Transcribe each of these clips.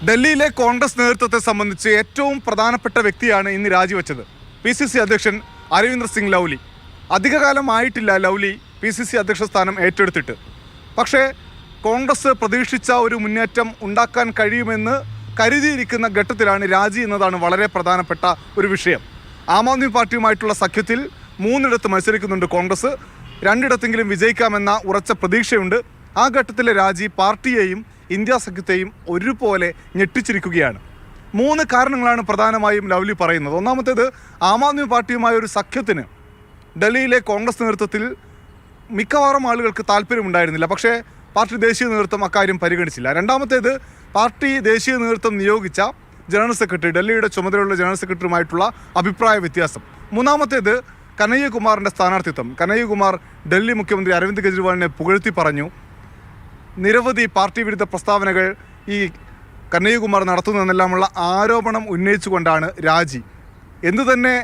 ഡൽഹിയിലെ കോൺഗ്രസ് നേതൃത്വത്തെ സംബന്ധിച്ച് ഏറ്റവും പ്രധാനപ്പെട്ട വ്യക്തിയാണ് ഇന്ന് രാജിവെച്ചത്. PCC അധ്യക്ഷൻ അരവിന്ദർ സിംഗ് ലൗലി. അധികകാലമായിട്ടില്ല ലൗലി PCC അധ്യക്ഷ സ്ഥാനം ഏറ്റെടുത്തിട്ട്. പക്ഷേ കോൺഗ്രസ് പ്രതീക്ഷിച്ച ഒരു മുന്നേറ്റം ഉണ്ടാക്കാൻ കഴിയുമെന്ന് കരുതിയിരിക്കുന്ന ഘട്ടത്തിലാണ് രാജി എന്നതാണ് വളരെ പ്രധാനപ്പെട്ട ഒരു വിഷയം. ആം ആദ്മി പാർട്ടിയുമായിട്ടുള്ള സഖ്യത്തിൽ 3 മത്സരിക്കുന്നുണ്ട് കോൺഗ്രസ്. 2 വിജയിക്കാമെന്ന ഉറച്ച പ്രതീക്ഷയുണ്ട്. ആ ഘട്ടത്തിലെ രാജി പാർട്ടിയെയും ഇന്ത്യ സഖ്യത്തെയും ഒരുപോലെ ഞെട്ടിച്ചിരിക്കുകയാണ്. 3 കാരണങ്ങളാണ് പ്രധാനമായും ലൗലി പറയുന്നത്. ഒന്നാമത്തേത്, ആം ആദ്മി പാർട്ടിയുമായ ഒരു സഖ്യത്തിന് ഡൽഹിയിലെ കോൺഗ്രസ് നേതൃത്വത്തിൽ മിക്കവാറും ആളുകൾക്ക് താല്പര്യമുണ്ടായിരുന്നില്ല. പക്ഷേ പാർട്ടി ദേശീയ നേതൃത്വം അക്കാര്യം പരിഗണിച്ചില്ല. രണ്ടാമത്തേത്, പാർട്ടി ദേശീയ നേതൃത്വം നിയോഗിച്ച ജനറൽ സെക്രട്ടറി, ഡൽഹിയുടെ ചുമതലയുള്ള ജനറൽ സെക്രട്ടറിയുമായിട്ടുള്ള അഭിപ്രായ വ്യത്യാസം. മൂന്നാമത്തേത്, കനയ്യകുമാറിൻ്റെ സ്ഥാനാർത്ഥിത്വം. കനയ്യകുമാർ ഡൽഹി മുഖ്യമന്ത്രി അരവിന്ദ് കെജ്രിവാളിനെ പുകഴ്ത്തി പറഞ്ഞു. നിരവധി പാർട്ടി വിരുദ്ധ പ്രസ്താവനകൾ ഈ കനയ്യകുമാർ നടത്തുന്നതെന്നെല്ലാമുള്ള ആരോപണം ഉന്നയിച്ചുകൊണ്ടാണ് രാജി. എന്തു തന്നെ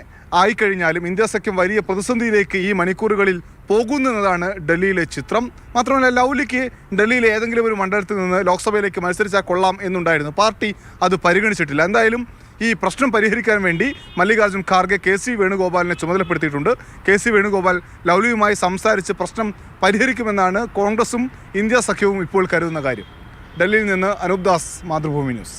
ആയിക്കഴിഞ്ഞാലും ഇന്ത്യ സഖ്യം വലിയ പ്രതിസന്ധിയിലേക്ക് ഈ മണിക്കൂറുകളിൽ പോകുന്നതാണ് ഡൽഹിയിലെ ചിത്രം. മാത്രമല്ല, ലൗലിക്ക് ഡൽഹിയിലെ ഏതെങ്കിലും ഒരു മണ്ഡലത്തിൽ നിന്ന് ലോക്സഭയിലേക്ക് മത്സരിച്ചാൽ കൊള്ളാം എന്നുണ്ടായിരുന്നു. പാർട്ടി അത് പരിഗണിച്ചിട്ടില്ല. എന്തായാലും ഈ പ്രശ്നം പരിഹരിക്കാൻ വേണ്ടി മല്ലികാർജ്ജുൻ ഖാർഗെ KC വേണുഗോപാലിനെ ചുമതലപ്പെടുത്തിയിട്ടുണ്ട്. KC വേണുഗോപാൽ ലൗലിയുമായി സംസാരിച്ച് പ്രശ്നം പരിഹരിക്കുമെന്നാണ് കോൺഗ്രസും ഇന്ത്യ സഖ്യവും ഇപ്പോൾ കരുതുന്ന കാര്യം. ഡൽഹിയിൽ നിന്ന് അനൂപ് ദാസ്, മാതൃഭൂമി ന്യൂസ്.